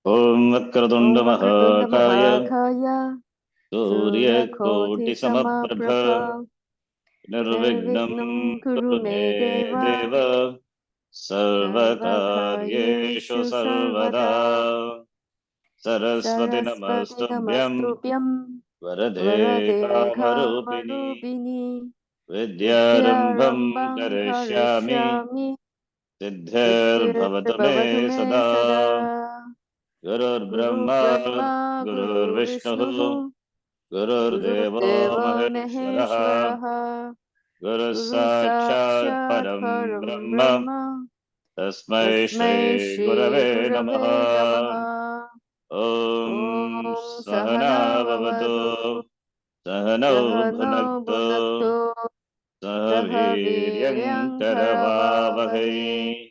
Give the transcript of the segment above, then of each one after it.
Om Vakratunda Om Vakratunda Mahakaya Mahakaya Surya Suryakoti Koti Samaprabha Samaprabha Nirvignam Nirvignam Kuru Kuru Me Me Deva Deva Sarvakaryeshu Sarvakaryeshu Sarvada Sarvada Saraswati Sarasvati Namastubhyam Namastubhyam Varade Varade Kamarupini Kamarupini Vidyarambham Vidyarambham Karishyami Karishyami Siddhir Bhavatu Siddhirbhavatu Me Me Sada Sada Gurur Guru Brahma Brahma Gurur Guru Vishnu Vishnu Gurur Guru Deva Deva Maheshwaraha Maheshwaraha Guru Guru Sakshat Sakshat Param Param Brahma Brahma Tasmai Tasmai Shri Shri Gurave Gurave Namaha Namaha Om Om Sahana Sahana Vavatu Bhavatu Sahana Sahano Bhunaktu Bhunaktu Sah Saha Viryam Viryam Karavavahe Karavavakai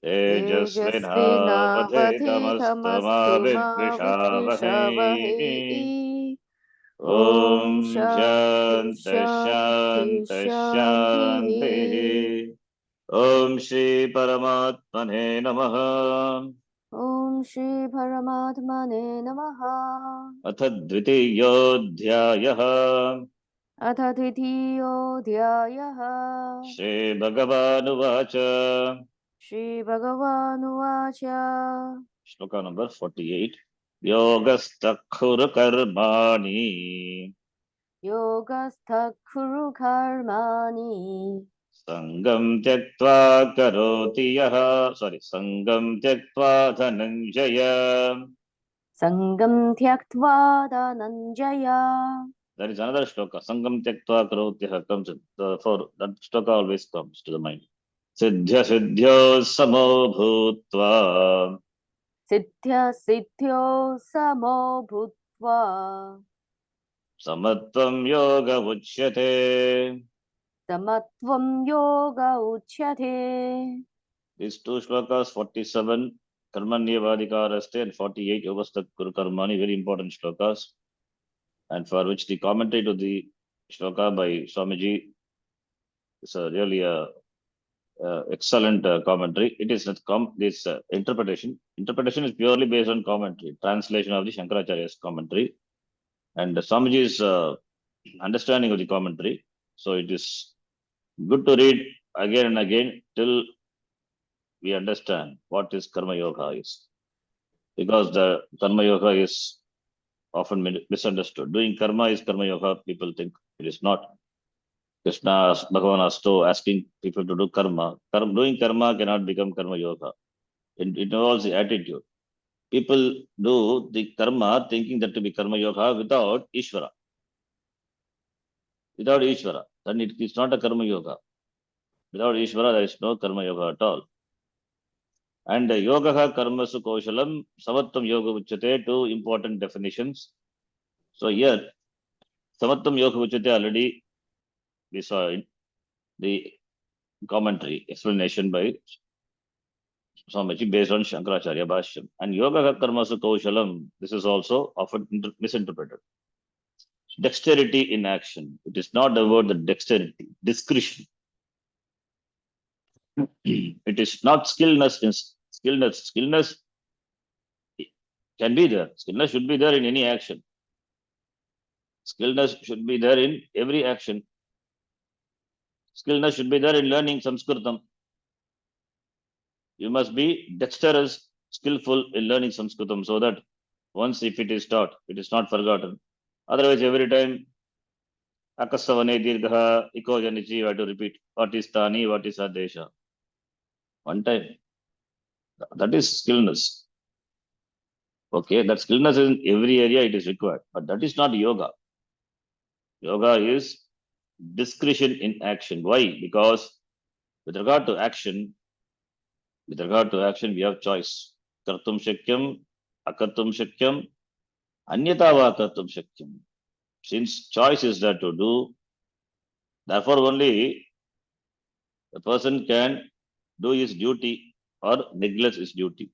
Tejasvinavadhetamastu ma Tejasvinavadhitamastu ma Vidvishavahai Vidvishavahai Om Om Shanti Shanti Shanti Shanti Shanti Shanti Om Shri Paramatmane Namaha Om Shri Paramatmane Namaha Atha Dvitiyodhyayah अथ द्वितीयोऽध्यायः Shri Bhagavanuvacha श्रीभगवानुवाच Shloka number 48 Yogastakhur Karmani योगस्थः कुरु कर्माणि Sangam Tyaktva Karoti Yaha Sangam Tyaktva Dhananjaya. सङ्गं त्यक्त्वा Dhananjay That is another shloka. Sangam Tyaktva Karotyah comes for that shloka always comes to the mind. Siddhya Siddhyo Samo Bhutva सिद्ध्य सिद्ध्यो समो भूत्वा Samatvam Yoga Uchyate. समत्वं योग उच्यते. These two shlokas, 47 Karmanyavadikaraste and 48 Yogastak Kuru Karmani, very important shlokas, and for which the commentary to the shloka by Swamiji is really a excellent commentary. It is not this interpretation. Interpretation is purely based on commentary, translation of the Shankaracharya's commentary, and Swamiji's understanding of the commentary. So it is good to read again and again till we understand what is Karma Yoga is, because the Karma Yoga is often misunderstood. Doing karma is Karma Yoga. People think it is not. Krishna, Bhagavan Asto asking people to do karma. Doing karma cannot become Karma Yoga. It involves the attitude. People do the karma thinking that to be Karma Yoga without Ishvara. Without Ishvara, then it is not a Karma Yoga. Without Ishvara, there is no Karma Yoga at all. And Yoga Karmasu Kaushalam, Samattam Yoga Uchate, two important definitions. So here, Samattam Yoga Uchate already we saw in the commentary, explanation by Swamiji based on Shankaracharya Bhashyam. And Yoga Karmasu Kaushalam, this is also often misinterpreted. Dexterity in action. It is not about the dexterity, discretion. It is not skillness. Skillness can be there. Skillness should be there in any action. Skillness should be there in every action. Skillness should be there in learning Sanskritam. You must be dexterous, skillful in learning Sanskritam so that once if it is taught, it is not forgotten. Otherwise, every time Akasavane Dirgha, Iko Janichi, you have to repeat what is Tani, what is Adesha. One time. That is skillness. Okay, that skillness in every area it is required, but that is not yoga. Yoga is discretion in action. Why? Because with regard to action, we have choice. Kartum shakyam, akartum shakyam, anyata va kartum shakyam. Since choice is there to do, therefore only the person can do his duty or neglect his duty.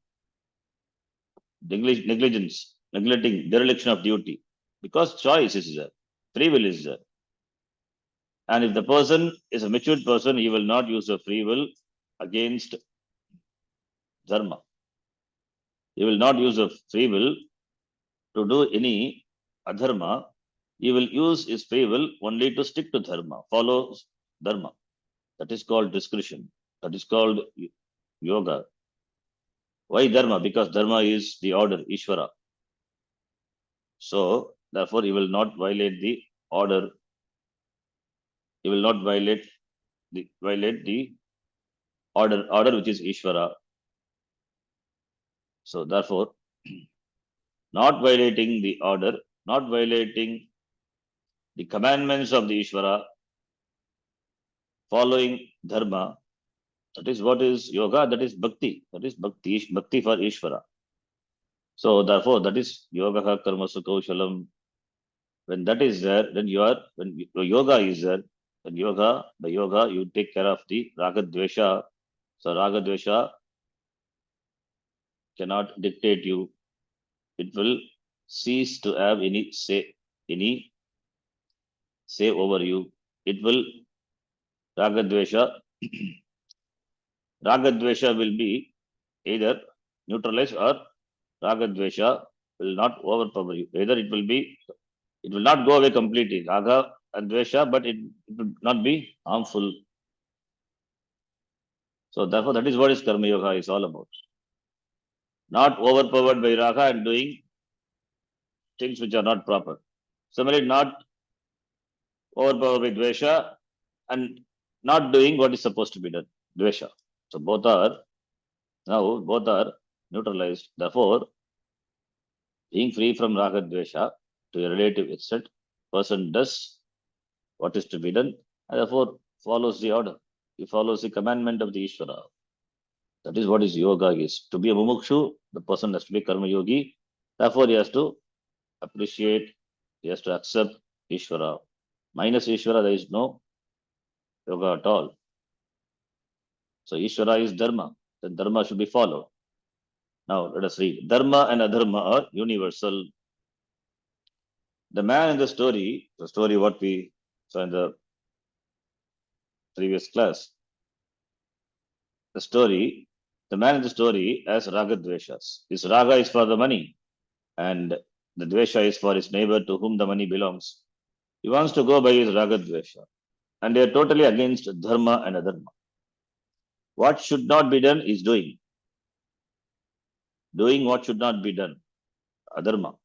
Negligence, neglecting, dereliction of duty. Because choice is there, free will is there. And if the person is a matured person, he will not use the free will against dharma. He will not use a free will to do any adharma. He will use his free will only to stick to dharma, follow dharma. That is called discretion. That is called yoga. Why dharma? Because dharma is the order, Ishvara. So, therefore, he will not violate the order. He will not violate the order which is Ishvara. So, therefore, not violating the order, not violating the commandments of the Ishvara, following dharma, that is what is yoga, that is bhakti. That is bhakti for Ishvara. So, therefore, that is yoga karma sukhaushalam. When that is there, then when yoga is there, then by yoga, you take care of the raga dvesha. So, raga dvesha cannot dictate you. It will cease to have any say over you. It will ragadvesha. Ragadvesha will be either neutralized or ragadvesha will not overpower you. Either it will not go away completely. Raga and dvesha, but it will not be harmful. So therefore, that is what is karma yoga is all about. Not overpowered by raga and doing things which are not proper. Similarly, not overpowered by dvesha and not doing what is supposed to be done. Dvesha. So both are neutralized. Therefore, being free from raga dvesha to a relative extent, person does what is to be done and therefore follows the order. He follows the commandment of the Ishvara. That is what is yoga is. To be a mumukshu, the person has to be karma yogi. Therefore, he has to appreciate, he has to accept Ishvara. Minus Ishvara, there is no yoga at all. So Ishvara is dharma. Then dharma should be followed. Now let us read. Dharma and adharma are universal. The man in the story what we saw in the previous class, the man in the story has raga dveshas. His raga is for the money and the dvesha is for his neighbor to whom the money belongs. He wants to go by his raga dvesha and they are totally against dharma and adharma. What should not be done is doing what should not be done, adharma.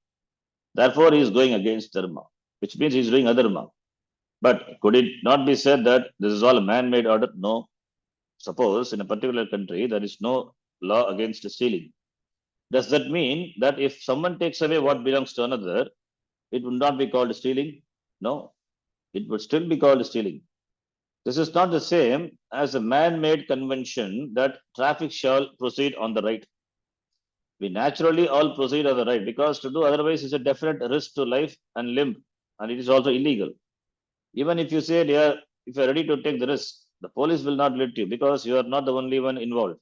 Therefore, he is going against dharma, which means he is doing adharma. But could it not be said that this is all a man-made order? No. Suppose in a particular country there is no law against stealing. Does that mean that if someone takes away what belongs to another, it would not be called stealing? No, it would still be called stealing. This is not the same as a man-made convention that traffic shall proceed on the right. We naturally all proceed on the right because to do otherwise is a definite risk to life and limb, and it is also illegal. Even if you say, yeah, if you are ready to take the risk, the police will not let you because you are not the only one involved.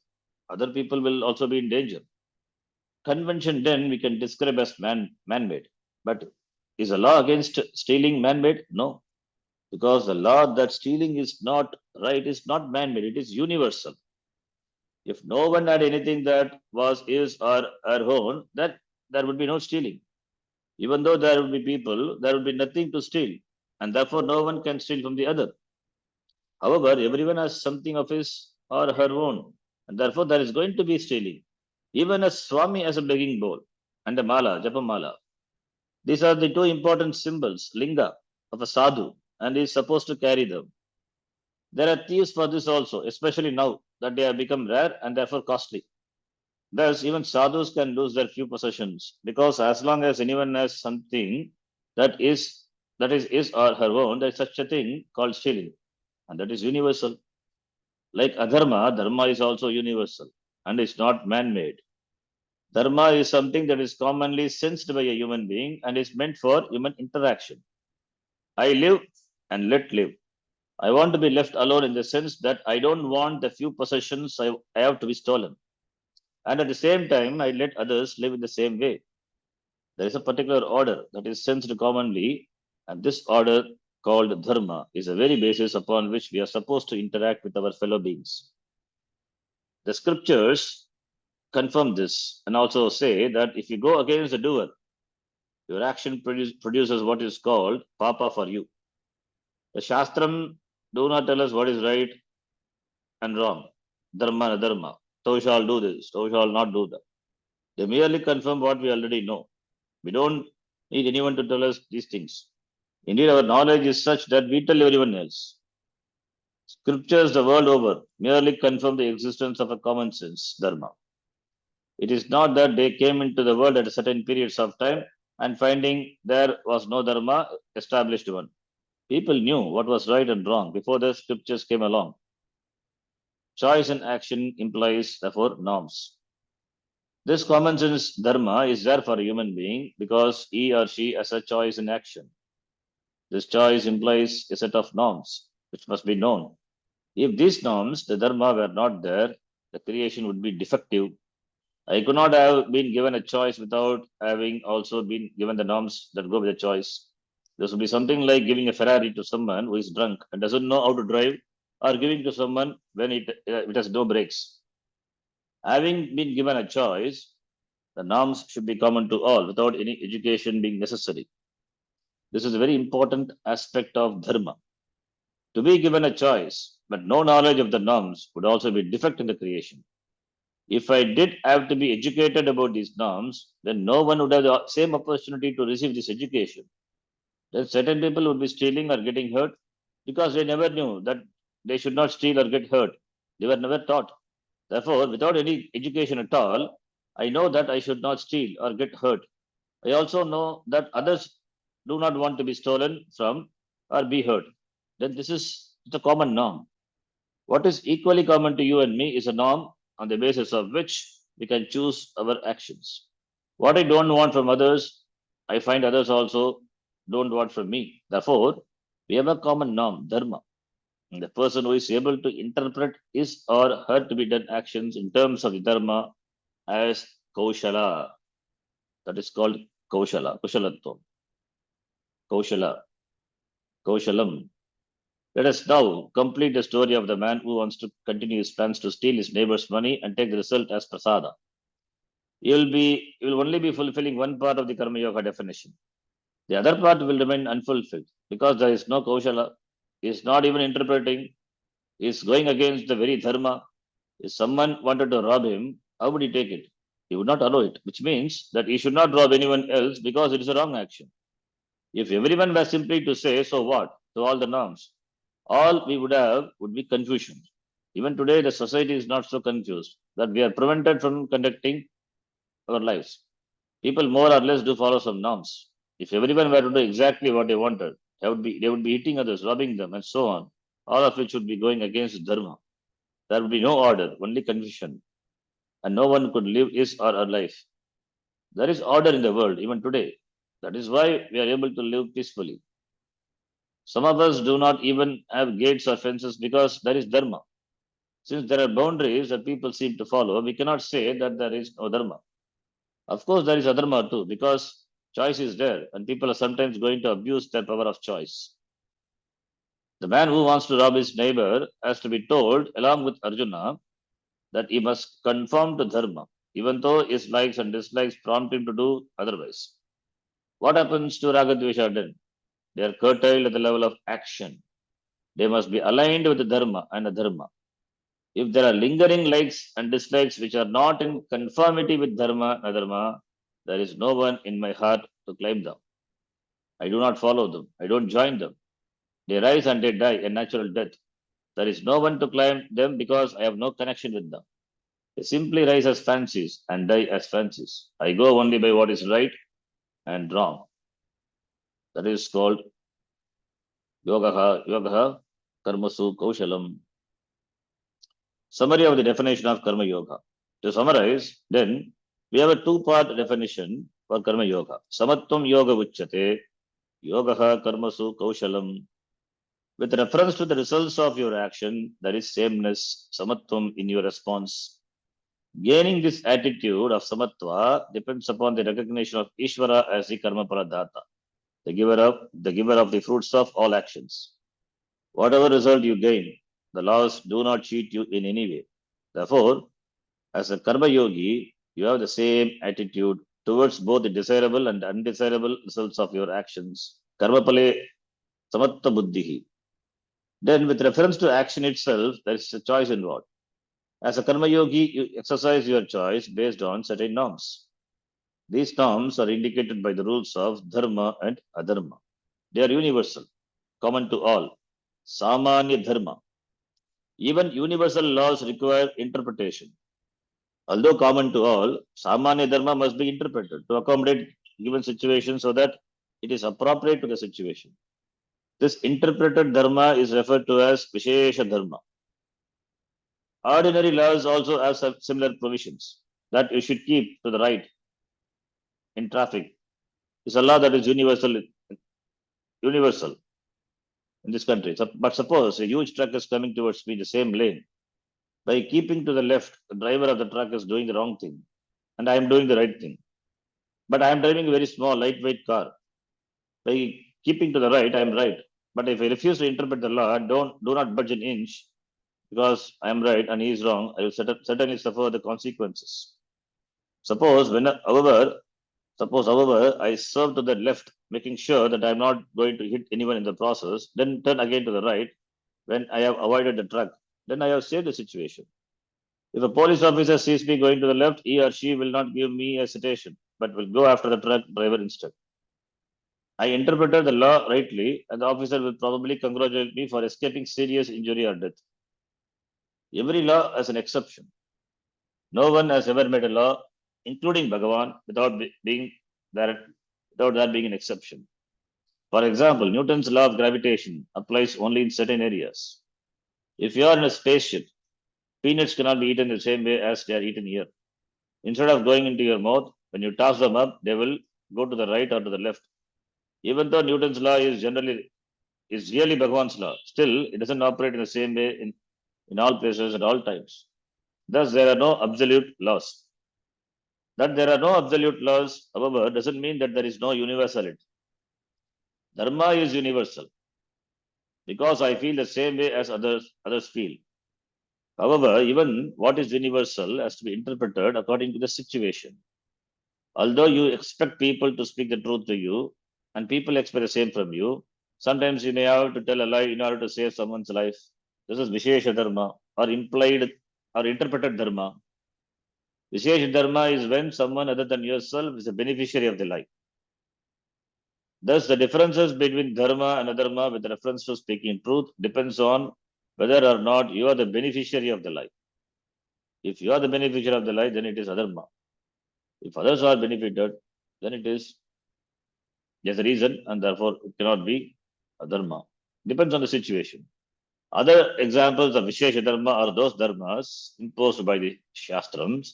Other people will also be in danger. Convention then we can describe as man-made. But is a law against stealing man-made? No. Because the law that stealing is not right is not man-made, it is universal. If no one had anything that was his or her own, that there would be no stealing. Even though there would be people, there would be nothing to steal, and therefore no one can steal from the other. However, everyone has something of his or her own, and therefore there is going to be stealing. Even a Swami has a begging bowl and a mala, japa mala. These are the two important symbols, linga, of a sadhu, and he is supposed to carry them. There are thieves for this also, especially now that they have become rare and therefore costly. Thus, even sadhus can lose their few possessions because as long as anyone has something that is his or her own, there is such a thing called stealing, and that is universal. Like adharma, dharma is also universal and is not man-made. Dharma is something that is commonly sensed by a human being and is meant for human interaction. I live and let live. I want to be left alone in the sense that I don't want the few possessions I have to be stolen. And at the same time, I let others live in the same way. There is a particular order that is sensed commonly, and this order called dharma is the very basis upon which we are supposed to interact with our fellow beings. The scriptures confirm this and also say that if you go against the doer, your action produces what is called papa for you. The Shastram do not tell us what is right and wrong, dharma and dharma. Thou shalt do this, thou shalt not do that. They merely confirm what we already know. We don't need anyone to tell us these things. Indeed, our knowledge is such that we tell everyone else. Scriptures the world over merely confirm the existence of a common sense dharma. It is not that they came into the world at certain periods of time and finding there was no dharma established one. People knew what was right and wrong before the scriptures came along. Choice and action implies, therefore, norms. This common sense dharma is there for a human being because he or she has a choice in action. This choice implies a set of norms which must be known. If these norms, the dharma, were not there, the creation would be defective. I could not have been given a choice without having also been given the norms that go with the choice. This would be something like giving a Ferrari to someone who is drunk and doesn't know how to drive, or giving to someone when it has no brakes. Having been given a choice, the norms should be common to all without any education being necessary. This is a very important aspect of dharma. To be given a choice, but no knowledge of the norms would also be defect in the creation. If I did have to be educated about these norms, then no one would have the same opportunity to receive this education. Then certain people would be stealing or getting hurt because they never knew that they should not steal or get hurt. They were never taught. Therefore, without any education at all, I know that I should not steal or get hurt. I also know that others do not want to be stolen from or be hurt. Then this is the common norm. What is equally common to you and me is a norm on the basis of which we can choose our actions. What I don't want from others, I find others also don't want from me. Therefore, we have a common norm, dharma. And the person who is able to interpret his or her to be done actions in terms of the dharma as kaushala, that is called kaushala, kushalatvam, kaushala, kaushalam. Let us now complete the story of the man who wants to continue his plans to steal his neighbor's money and take the result as prasada. You will only be fulfilling one part of the karma yoga definition. The other part will remain unfulfilled because there is no kaushala. He is not even interpreting. He is going against the very dharma. If someone wanted to rob him, how would he take it? He would not allow it, which means that he should not rob anyone else because it is a wrong action. If everyone were simply to say, so what, to all the norms, all we would have would be confusion. Even today, the society is not so confused that we are prevented from conducting our lives. People more or less do follow some norms. If everyone were to do exactly what they wanted, they would be hitting others, robbing them, and so on, all of which would be going against dharma. There would be no order, only confusion, and no one could live his or her life. There is order in the world, even today. That is why we are able to live peacefully. Some of us do not even have gates or fences because there is dharma. Since there are boundaries that people seem to follow, we cannot say that there is no dharma. Of course, there is adharma too, because choice is there, and people are sometimes going to abuse their power of choice. The man who wants to rob his neighbor has to be told, along with Arjuna, that he must conform to dharma, even though his likes and dislikes prompt him to do otherwise. What happens to Ragadvesha then? They are curtailed at the level of action. They must be aligned with the dharma and adharma. If there are lingering likes and dislikes which are not in conformity with dharma and adharma, there is no one in my heart to claim them. I do not follow them. I don't join them. They rise and they die a natural death. There is no one to claim them because I have no connection with them. They simply rise as fancies and die as fancies. I go only by what is right and wrong. That is called yogaha, karmasu, kaushalam. Summary of the definition of karma yoga. To summarize, then we have a two-part definition for karma yoga. Samatvam yoga uchyate, yogaha karmasu kaushalam. With reference to the results of your action, there is sameness, samatvam in your response. Gaining this attitude of samatva depends upon the recognition of Ishvara as the karma paradata, the giver of the fruits of all actions. Whatever result you gain, the laws do not cheat you in any way. Therefore, As a karma yogi, you have the same attitude towards both the desirable and undesirable results of your actions. Karma pale samatta buddhihi. Then, with reference to action itself, there is a choice involved. As a karma yogi, you exercise your choice based on certain norms. These norms are indicated by the rules of dharma and adharma. They are universal, common to all. Samanya dharma. Even universal laws require interpretation. Although common to all, Samanya dharma must be interpreted to accommodate given situation so that it is appropriate to the situation. This interpreted dharma is referred to as Vishesha dharma. Ordinary laws also have some similar provisions that you should keep to the right in traffic. It's a law that is universal in this country. But suppose a huge truck is coming towards me in the same lane. By keeping to the left, the driver of the truck is doing the wrong thing, and I am doing the right thing. But I am driving a very small, lightweight car. By keeping to the right, I am right. But if I refuse to interpret the law, do not budge an inch because I am right and he is wrong, I will certainly suffer the consequences. Suppose, however, I swerve to the left, making sure that I am not going to hit anyone in the process, then turn again to the right when I have avoided the truck, then I have saved the situation. If a police officer sees me going to the left, he or she will not give me a citation, but will go after the truck driver instead. I interpreted the law rightly, and the officer will probably congratulate me for escaping serious injury or death. Every law has an exception. No one has ever made a law, including Bhagavan, without that being an exception. For example, Newton's law of gravitation applies only in certain areas. If you are in a spaceship, peanuts cannot be eaten the same way as they are eaten here. Instead of going into your mouth, when you toss them up, they will go to the right or to the left. Even though Newton's law is really Bhagavan's law, still it doesn't operate in the same way in all places at all times. Thus, there are no absolute laws. That there are no absolute laws, however, doesn't mean that there is no universality. Dharma is universal because I feel the same way as others feel. However, even what is universal has to be interpreted according to the situation. Although you expect people to speak the truth to you, and people expect the same from you, sometimes you may have to tell a lie in order to save someone's life. This is Vishesha Dharma or implied or interpreted Dharma. Vishesha Dharma is when someone other than yourself is a beneficiary of the lie. Thus, the differences between Dharma and Adharma with reference to speaking truth depends on whether or not you are the beneficiary of the lie. If you are the beneficiary of the lie, then it is Adharma. If others are benefited, then it is there's a reason, and therefore it cannot be a dharma. Depends on the situation. Other examples of Vishesha Dharma are those dharmas imposed by the Shastrams,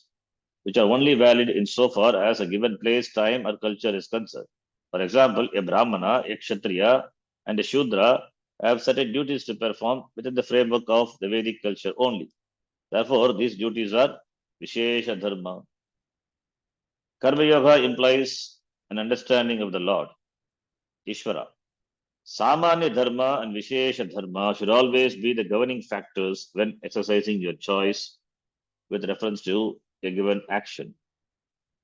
which are only valid insofar as a given place, time, or culture is concerned. For example, a Brahmana, a Kshatriya, and a Shudra have certain duties to perform within the framework of the Vedic culture only. Therefore, these duties are Vishesha Dharma. Karma Yoga implies an understanding of the Lord, Ishvara. Samanya Dharma and Vishesha Dharma should always be the governing factors when exercising your choice with reference to a given action.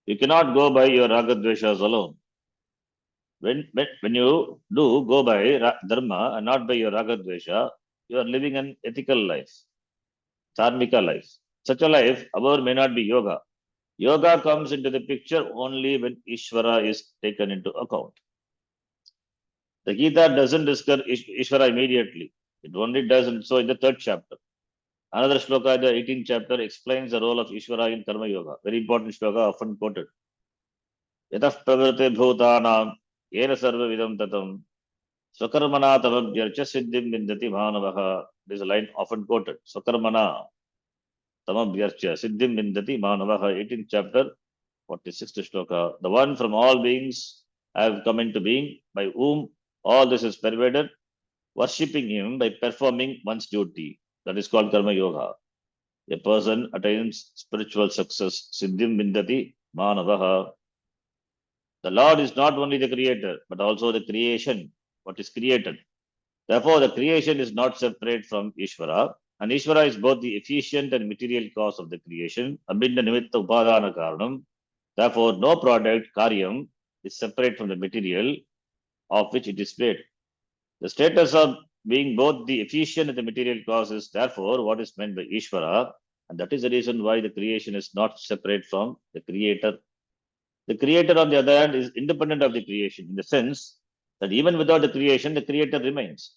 You cannot go by your ragadveshas alone. When you do go by Dharma and not by your ragadvesha, you are living an ethical life, dharmika life. Such a life, however, may not be yoga. Yoga comes into the picture only when Ishvara is taken into account. The Gita doesn't discuss Ishvara immediately. It only does so in the third chapter. Another shloka in the 18th chapter explains the role of Ishvara in Karma Yoga. Very important shloka, often quoted. Yatah pravrte bhutanam yena sarva vidam tatam swakarmana tamabhyarcha siddhim vindati manavaha. This is a line often quoted. Swakarmana tamabhyarcha siddhim vindati manavaha. 18th chapter, 46th shloka. The one from all beings have come into being, by whom all this is pervaded, worshipping him by performing one's duty. That is called Karma Yoga. A person attains spiritual success. Siddhim vindati manavaha. The Lord is not only the creator, but also the creation, what is created. Therefore, the creation is not separate from Ishvara. And Ishvara is both the efficient and material cause of the creation. Abhinna nimitta upadana karanam. Therefore, no product, karyam, is separate from the material of which it is made. The status of being both the efficient and the material cause is therefore what is meant by Ishvara, and that is the reason why the creation is not separate from the creator. The creator, on the other hand, is independent of the creation in the sense that even without the creator remains.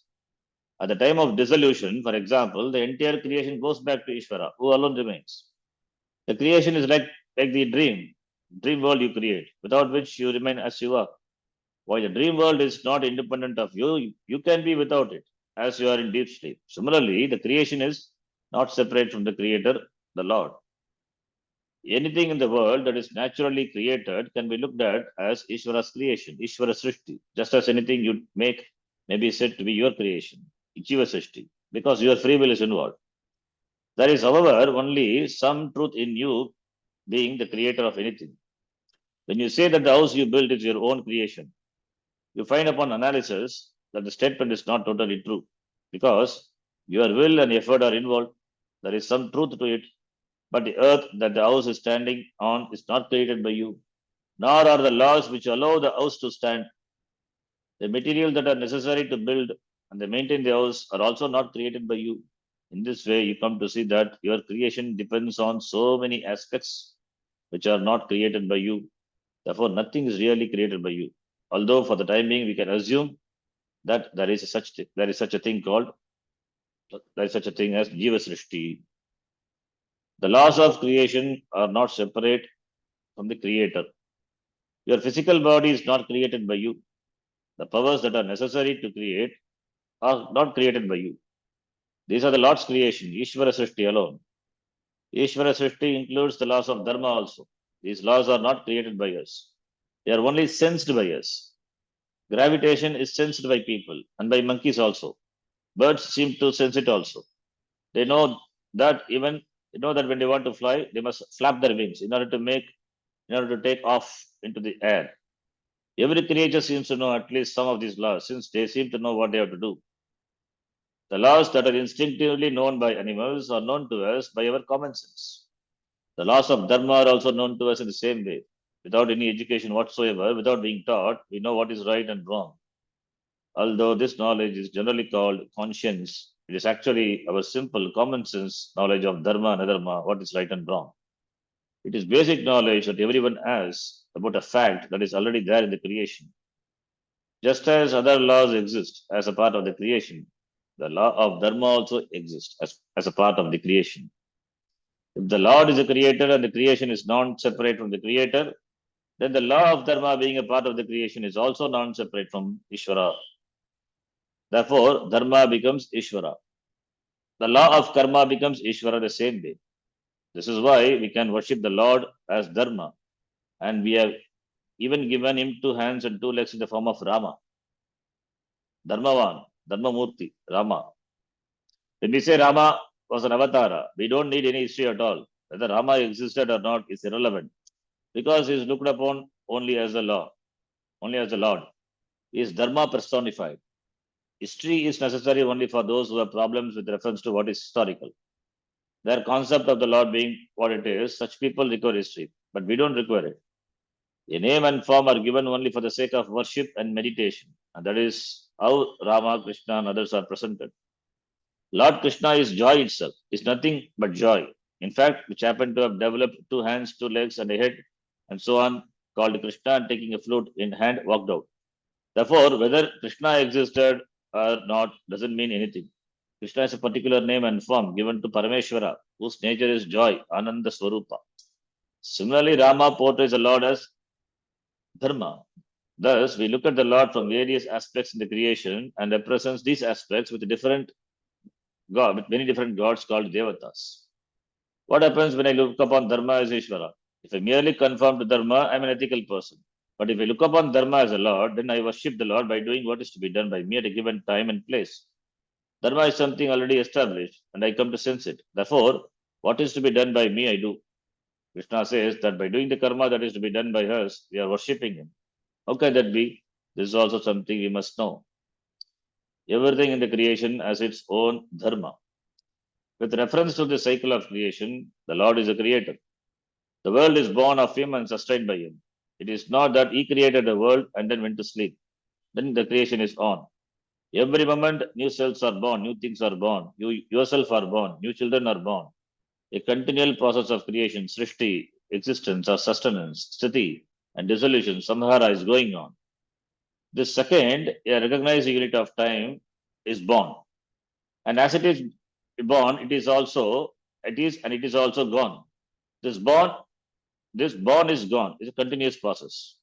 At the time of dissolution, for example, the entire creation goes back to Ishvara, who alone remains. The creation is like the dream world you create, without which you remain as you are. While the dream world is not independent of you, you can be without it, as you are in deep sleep. Similarly, the creation is not separate from the creator, the Lord. Anything in the world that is naturally created can be looked at as Ishvara's creation, Ishvara Srishti, just as anything you make may be said to be your creation, Jiva Srishti, because your free will is involved. There is, however, only some truth in you being the creator of anything. When you say that the house you built is your own creation, you find upon analysis that the statement is not totally true because your will and effort are involved. There is some truth to it, but the earth that the house is standing on is not created by you, nor are the laws which allow the house to stand. The materials that are necessary to build and they maintain the house are also not created by you. In this way, you come to see that your creation depends on so many aspects which are not created by you. Therefore, nothing is really created by you. Although, for the time being, we can assume that there is such a thing as Jiva Srishti. The laws of creation are not separate from the creator. Your physical body is not created by you. The powers that are necessary to create are not created by you. These are the Lord's creation, Ishvara Srishti alone. Ishvara Srishti includes the laws of Dharma also. These laws are not created by us. They are only sensed by us. Gravitation is sensed by people and by monkeys also. Birds seem to sense it also. They know that when they want to fly, they must flap their wings in order to take off into the air. Every creature seems to know at least some of these laws, since they seem to know what they have to do. The laws that are instinctively known by animals are known to us by our common sense. The laws of Dharma are also known to us in the same way. Without any education whatsoever, without being taught, we know what is right and wrong. Although this knowledge is generally called conscience, it is actually our simple common sense knowledge of Dharma and Adharma, what is right and wrong. It is basic knowledge that everyone has about a fact that is already there in the creation. Just as other laws exist as a part of the creation, the law of Dharma also exists as a part of the creation. If the Lord is the creator and the creation is non-separate from the creator, then the law of Dharma being a part of the creation is also non-separate from Ishvara. Therefore, Dharma becomes Ishvara. The law of karma becomes Ishvara the same way. This is why we can worship the Lord as Dharma, and we have even given him 2 hands and 2 legs in the form of Rama. Dharmavan, Dharmamurti, Rama. When we say Rama was an avatara, we don't need any history at all. Whether Rama existed or not is irrelevant because he is looked upon only as the law, only as the Lord. He is Dharma personified. History is necessary only for those who have problems with reference to what is historical. Their concept of the Lord being what it is, such people require history, but we don't require it. A name and form are given only for the sake of worship and meditation, and that is how Rama, Krishna, and others are presented. Lord Krishna is joy itself, is nothing but joy. In fact, which happened to have developed 2 hands, 2 legs, and a head, and so on, called Krishna, and taking a flute in hand, walked out. Therefore, whether Krishna existed or not doesn't mean anything. Krishna is a particular name and form given to Parameshwara, whose nature is joy, Ananda Swarupa. Similarly, Rama portrays the Lord as Dharma. Thus, we look at the Lord from various aspects in the creation and represents these aspects with with many different gods called Devatas. What happens when I look upon Dharma as Ishvara? If I merely conform to Dharma, I'm an ethical person. But if I look upon Dharma as a Lord, then I worship the Lord by doing what is to be done by me at a given time and place. Dharma is something already established, and I come to sense it. Therefore, what is to be done by me, I do. Krishna says that by doing the karma that is to be done by us, we are worshipping him. How can that be? This is also something we must know. Everything in the creation has its own dharma. With reference to the cycle of creation, the Lord is a creator. The world is born of him and sustained by him. It is not that he created the world and then went to sleep. Then the creation is on. Every moment, new cells are born, new things are born. You yourself are born, new children are born. A continual process of creation, srishti, existence or sustenance, sthiti, and dissolution, samhara is going on. The second, a recognized unit of time, is born. And as it is born, it is also, it is also gone. This born, this born is gone. It's a continuous process.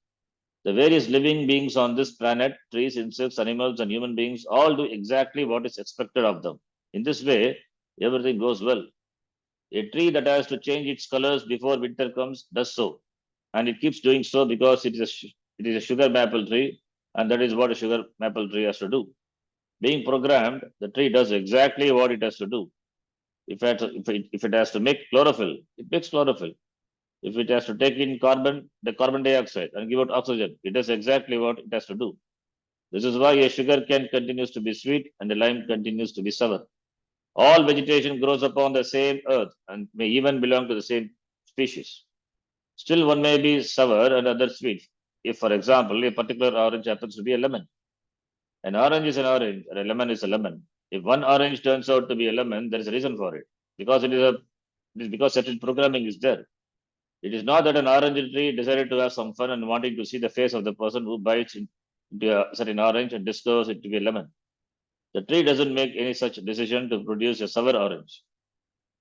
The various living beings on this planet, trees, insects, animals, and human beings, all do exactly what is expected of them. In this way, everything goes well. A tree that has to change its colors before winter comes does so. And it keeps doing so because it is a sugar maple tree, and that is what a sugar maple tree has to do. Being programmed, the tree does exactly what it has to do. If it has to make chlorophyll, it makes chlorophyll. If it has to take in the carbon dioxide, and give out oxygen, it does exactly what it has to do. This is why a sugar cane continues to be sweet and a lime continues to be sour. All vegetation grows upon the same earth and may even belong to the same species. Still, one may be sour and other sweet. If, for example, a particular orange happens to be a lemon, an orange is an orange and a lemon is a lemon. If one orange turns out to be a lemon, there is a reason for it. Because it is because certain programming is there. It is not that an orange tree decided to have some fun and wanting to see the face of the person who bites into a certain orange and discovers it to be a lemon. The tree doesn't make any such decision to produce a sour orange.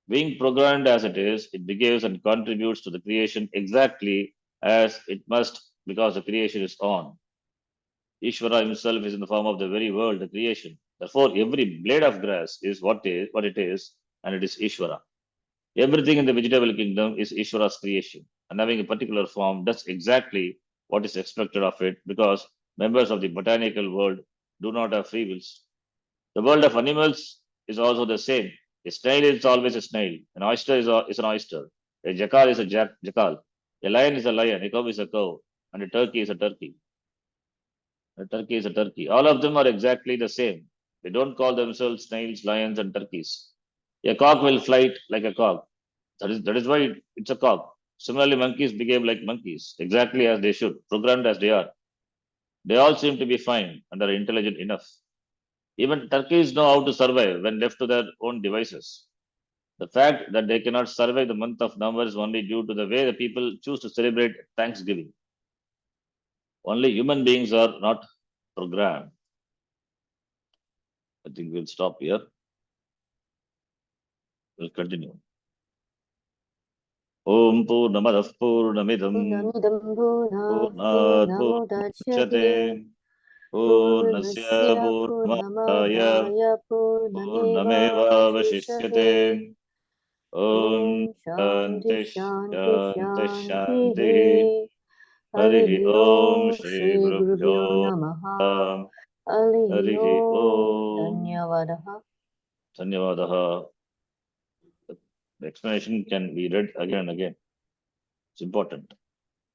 Being programmed as it is, it behaves and contributes to the creation exactly as it must because the creation is on. Ishvara himself is in the form of the very world, the creation. Therefore, every blade of grass is what it is, and it is Ishvara. Everything in the vegetable kingdom is Ishvara's creation, and having a particular form does exactly what is expected of it because members of the botanical world do not have free wills. The world of animals is also the same. A snail is always a snail. An oyster is an oyster. A jackal is a jackal. A lion is a lion. A cow is a cow. And a turkey is a turkey. A turkey is a turkey. All of them are exactly the same. They don't call themselves snails, lions, and turkeys. A cock will fly like a cock. That is why it's a cock. Similarly, monkeys behave like monkeys, exactly as they should, programmed as they are. They all seem to be fine and are intelligent enough. Even turkeys know how to survive when left to their own devices. The fact that they cannot survive the month of November is only due to the way the people choose to celebrate Thanksgiving. Only human beings are not programmed. I think we'll stop here. We'll continue. Om Purnamadah Purnamidam पूर्णमिदं Purnat पूर्णमुदच्यते Purnamudachyate Purnasya पूर्णस्य Purnamadaya पूर्णमादाय पूर्णमेवावशिष्यते Purnamevavashishyate Om ॐ शान्ति Shanti शान्ति Shanti शान्तिः Shanti हरिः Harihi Om ॐ Shri श्रीगुरुभ्यो Gurubhyo नमः Namaha. हरिः Harihi ॐ Om. धन्यवादः Dhanyavadaha. The explanation can be read again and again. It's important.